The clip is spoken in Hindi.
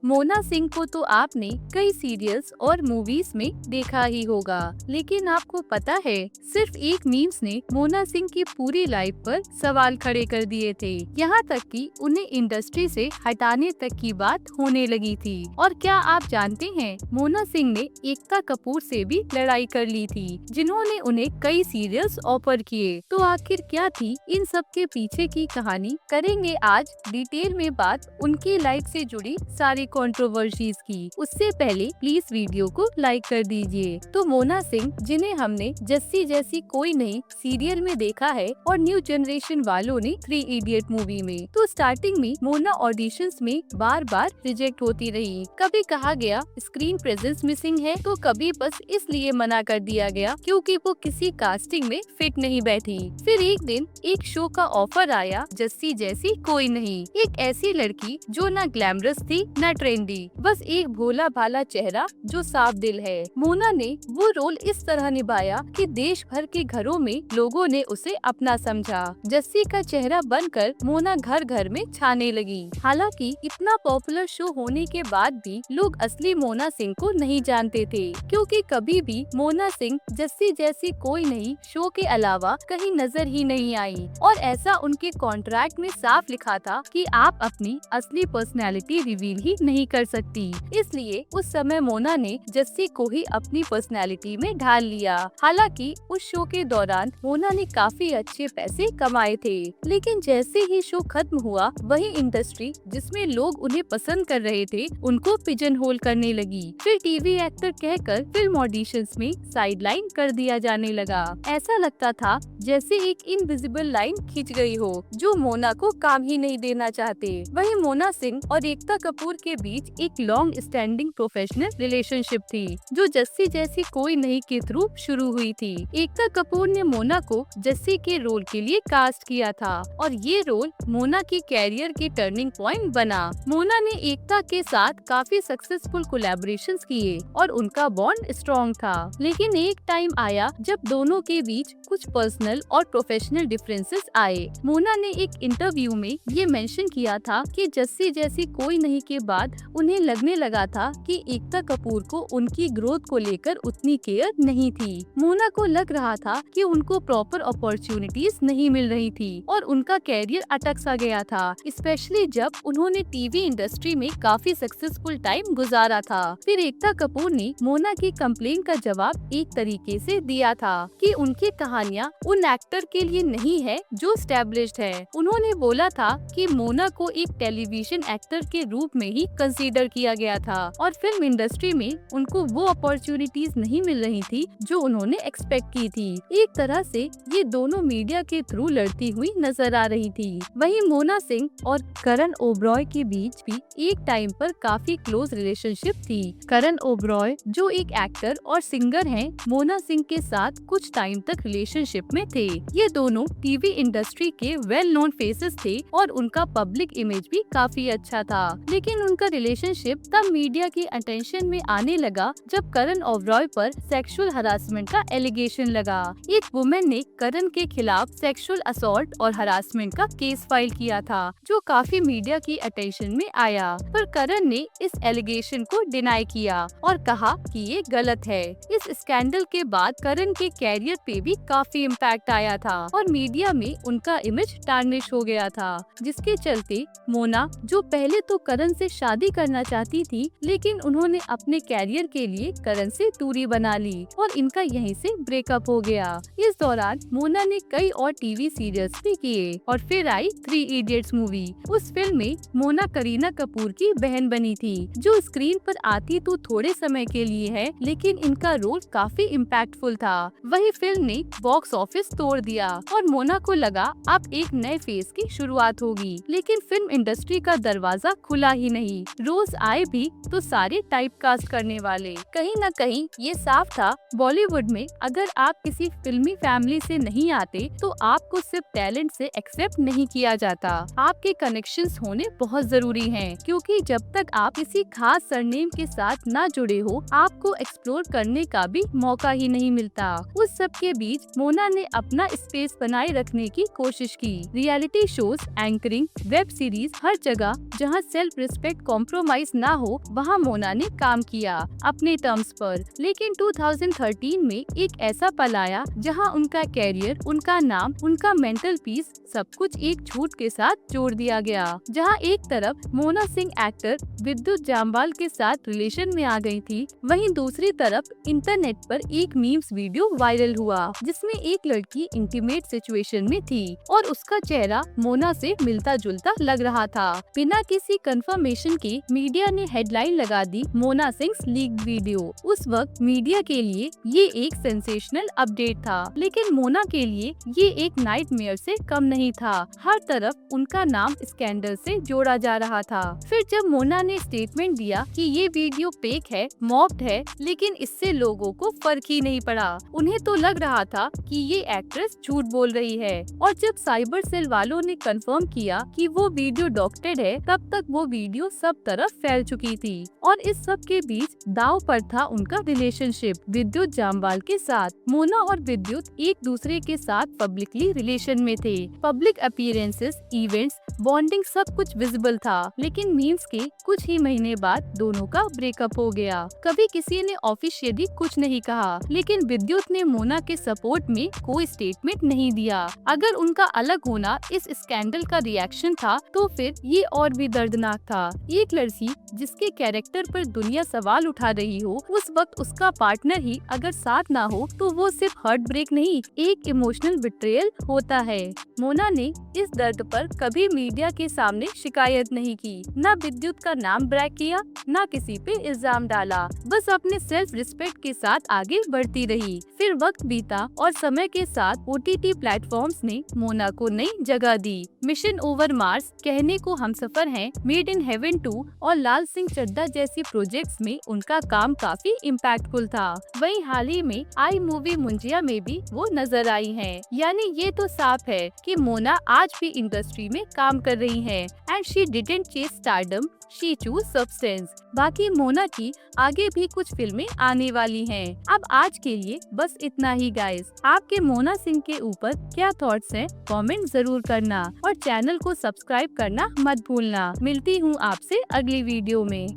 मोना सिंह को तो आपने कई सीरियल्स और मूवीज में देखा ही होगा, लेकिन आपको पता है सिर्फ एक मीम्स ने मोना सिंह की पूरी लाइफ पर सवाल खड़े कर दिए थे। यहाँ तक कि उन्हें इंडस्ट्री से हटाने तक की बात होने लगी थी। और क्या आप जानते हैं मोना सिंह ने एकता कपूर से भी लड़ाई कर ली थी, जिन्होंने उन्हें कई सीरियल्स ऑफर किए। तो आखिर क्या थी इन सब के पीछे की कहानी, करेंगे आज डिटेल में बात उनकी लाइफ से जुड़ी सारी कंट्रोवर्सीज की। उससे पहले प्लीज वीडियो को लाइक कर दीजिए। तो मोना सिंह, जिन्हें हमने जस्सी जैसी कोई नहीं सीरियल में देखा है और न्यू जनरेशन वालों ने 3 इडियट मूवी में, तो स्टार्टिंग में मोना ऑडिशंस में बार बार रिजेक्ट होती रही। कभी कहा गया स्क्रीन प्रेजेंस मिसिंग है, तो कभी बस इसलिए मना कर दिया गया क्योंकि वो किसी कास्टिंग में फिट नहीं बैठी। फिर एक दिन एक शो का ऑफर आया, जस्सी जैसी कोई नहीं, एक ऐसी लड़की जो ना ग्लैमरस थी ना ट्रेंडी, बस एक भोला भाला चेहरा जो साफ दिल है। मोना ने वो रोल इस तरह निभाया कि देश भर के घरों में लोगों ने उसे अपना समझा। जस्सी का चेहरा बनकर मोना घर घर में छाने लगी। हालांकि इतना पॉपुलर शो होने के बाद भी लोग असली मोना सिंह को नहीं जानते थे, क्योंकि कभी भी मोना सिंह जस्सी जैसी कोई नहीं शो के अलावा कहीं नजर ही नहीं आई। और ऐसा उनके कॉन्ट्रैक्ट में साफ लिखा था कि आप अपनी असली पर्सनैलिटी रिवील ही नहीं कर सकती। इसलिए उस समय मोना ने जस्सी को ही अपनी पर्सनैलिटी में ढाल लिया। हालांकि उस शो के दौरान मोना ने काफी अच्छे पैसे कमाए थे, लेकिन जैसे ही शो खत्म हुआ, वही इंडस्ट्री जिसमें लोग उन्हें पसंद कर रहे थे उनको पिजन होल करने लगी। फिर टीवी एक्टर कहकर फिल्म ऑडिशंस में साइडलाइन कर दिया जाने लगा। ऐसा लगता था जैसे एक इनविजिबल लाइन खींच गई हो जो मोना को काम ही नहीं देना चाहते। वही मोना सिंह और एकता कपूर के बीच एक लॉन्ग स्टैंडिंग प्रोफेशनल रिलेशनशिप थी, जो जस्सी जैसी कोई नहीं के थ्रू शुरू हुई थी। एकता कपूर ने मोना को जस्सी के रोल के लिए कास्ट किया था और ये रोल मोना की कैरियर के टर्निंग पॉइंट बना। मोना ने एकता के साथ काफी सक्सेसफुल कोलैबोरेशंस किए और उनका बॉन्ड स्ट्रॉन्ग था, लेकिन एक टाइम आया जब दोनों के बीच कुछ पर्सनल और प्रोफेशनल डिफरेंसेस आए। मोना ने एक इंटरव्यू में ये मेंशन किया था कि जस्सी जैसी कोई नहीं के बाद उन्हें लगने लगा था कि एकता कपूर को उनकी ग्रोथ को लेकर उतनी केयर नहीं थी। मोना को लग रहा था कि उनको प्रॉपर अपॉर्चुनिटीज नहीं मिल रही थी और उनका कैरियर अटक सा गया था, स्पेशली जब उन्होंने टीवी इंडस्ट्री में काफी सक्सेसफुल टाइम गुजारा था। फिर एकता कपूर ने मोना की कंप्लेन का जवाब एक तरीके से दिया था कि उनकी कहानियाँ उन एक्टर के लिए नहीं है जो स्टैब्लिश्ड है। उन्होंने बोला था कि मोना को एक टेलीविजन एक्टर के रूप में ही कंसीडर किया गया था और फिल्म इंडस्ट्री में उनको वो अपॉर्चुनिटीज नहीं मिल रही थी जो उन्होंने एक्सपेक्ट की थी। एक तरह से ये दोनों मीडिया के थ्रू लड़ती हुई नजर आ रही थी। वहीं मोना सिंह और करण ओबरॉय के बीच भी एक टाइम पर काफी क्लोज रिलेशनशिप थी। करण ओबरॉय जो एक एक्टर और सिंगर हैं, मोना सिंह के साथ कुछ टाइम तक रिलेशनशिप में थे। ये दोनों टीवी इंडस्ट्री के वेल नोन फेसेस थे और उनका पब्लिक इमेज भी काफी अच्छा था, लेकिन उनका रिलेशनशिप तब मीडिया की अटेंशन में आने लगा जब करण ओबरॉय पर सेक्सुअल हरासमेंट का एलिगेशन लगा। एक वुमेन ने करण के खिलाफ सेक्सुअल असॉल्ट और हरासमेंट का केस फाइल किया था, जो काफी मीडिया की अटेंशन में आया, पर करण ने इस एलिगेशन को डिनाई किया और कहा कि ये गलत है। इस स्कैंडल के बाद करण के कैरियर पे भी काफी इम्पैक्ट आया था और मीडिया में उनका इमेज टार्निश हो गया था, जिसके चलते मोना, जो पहले तो करण से शादी करना चाहती थी, लेकिन उन्होंने अपने कैरियर के लिए करण से दूरी बना ली और इनका यहीं से ब्रेकअप हो गया। इस दौरान मोना ने कई और टीवी सीरियल्स भी किए और फिर आई 3 इडियट्स मूवी। उस फिल्म में मोना करीना कपूर की बहन बनी थी, जो स्क्रीन पर आती तो थोड़े समय के लिए है, लेकिन इनका रोल काफी इम्पैक्टफुल था। वही फिल्म ने बॉक्स ऑफिस तोड़ दिया और मोना को लगा अब एक नए फेज की शुरुआत होगी, लेकिन फिल्म इंडस्ट्री का दरवाजा खुला ही नहीं। रोज आए भी तो सारे टाइपकास्ट करने वाले। कहीं न कहीं ये साफ था, बॉलीवुड में अगर आप किसी फिल्मी फैमिली से नहीं आते तो आपको सिर्फ टैलेंट से एक्सेप्ट नहीं किया जाता। आपके कनेक्शंस होने बहुत जरूरी हैं, क्योंकि जब तक आप किसी खास सरनेम के साथ ना जुड़े हो, आपको एक्सप्लोर करने का भी मौका ही नहीं मिलता। उस सब के बीच मोना ने अपना स्पेस बनाए रखने की कोशिश की। Reality shows, anchoring, web series, हर जगह जहां सेल्फ रिस्पेक्ट कॉम्प्रोमाइज ना हो वहाँ मोना ने काम किया अपने टर्म्स पर। लेकिन 2013 में एक ऐसा पल आया जहाँ उनका कैरियर, उनका नाम, उनका मेंटल पीस सब कुछ एक झूठ के साथ जोड़ दिया गया। जहाँ एक तरफ मोना सिंह एक्टर विद्युत जामवाल के साथ रिलेशन में आ गई थी, वहीं दूसरी तरफ इंटरनेट पर एक मीम्स वीडियो वायरल हुआ जिसमें एक लड़की इंटीमेट सिचुएशन में थी और उसका चेहरा मोना से मिलता जुलता लग रहा था। बिना किसी कंफर्मेशन के मीडिया ने हेडलाइन लगा दी, मोना सिंह लीक्ड वीडियो। उस वक्त मीडिया के लिए ये एक सेंसेशनल अपडेट था, लेकिन मोना के लिए ये एक नाइटमेयर से कम नहीं था। हर तरफ उनका नाम स्कैंडल से जोड़ा जा रहा था। फिर जब मोना ने स्टेटमेंट दिया कि ये वीडियो फेक है, मॉफ्ड है, लेकिन इससे लोगों को फर्क ही नहीं पड़ा। उन्हें तो लग रहा था कि ये एक्ट्रेस झूठ बोल रही है। और जब साइबर सेल वालों ने कंफर्म किया कि वो वीडियो डॉक्टर्ड है, तब तक वो वीडियो सब तरफ फैल चुकी थी। और इस सब के बीच दांव पर था उनका रिलेशनशिप विद्युत जामवाल के साथ। मोना और विद्युत एक दूसरे के साथ पब्लिकली रिलेशन में थे। पब्लिक अपीयरेंसेस, इवेंट्स, बॉन्डिंग सब कुछ विजिबल था। लेकिन मीम्स के कुछ ही महीने बाद दोनों का ब्रेकअप हो गया। कभी किसी ने ऑफिशियली कुछ नहीं कहा, लेकिन विद्युत ने मोना के सपोर्ट में कोई स्टेटमेंट नहीं दिया। अगर उनका अलग होना इस स्कैंडल का रिएक्शन था, तो फिर ये और भी दर्दनाक था। एक लड़की जिसके कैरेक्टर पर दुनिया सवाल उठा रही हो, उस वक्त उसका पार्टनर ही अगर साथ ना हो, तो वो सिर्फ हार्ट ब्रेक नहीं, एक इमोशनल बिट्रेयल होता है। मोना ने इस दर्द पर कभी मीडिया के सामने शिकायत नहीं की, ना विद्युत का नाम ब्रैग किया, ना किसी पे इल्जाम डाला, बस अपने सेल्फ रिस्पेक्ट के साथ आगे बढ़ती रही। फिर वक्त बीता और समय के साथ OTT प्लेटफॉर्म्स ने मोना को नई जगह दी। मिशन ओवर मार्स, कहने को हमसफर हैं, मेड इन हेवन 2 और लाल सिंह चड्ढा जैसी प्रोजेक्ट्स में उनका काम काफी इम्पैक्टफुल था। वहीं हाल ही में आई मूवी मुंजिया में भी वो नजर आई हैं। यानी ये तो साफ है कि मोना आज भी इंडस्ट्री में काम कर रही हैं। And she didn't chase stardom, she choose substance. बाकी मोना की आगे भी कुछ फिल्में आने वाली हैं। अब आज के लिए बस इतना ही गाइस। आपके मोना सिंह के ऊपर क्या थॉट्स हैं? कमेंट जरूर करना और चैनल को सब्सक्राइब करना मत भूलना। मिलती हूँ आपसे अगली वीडियो में।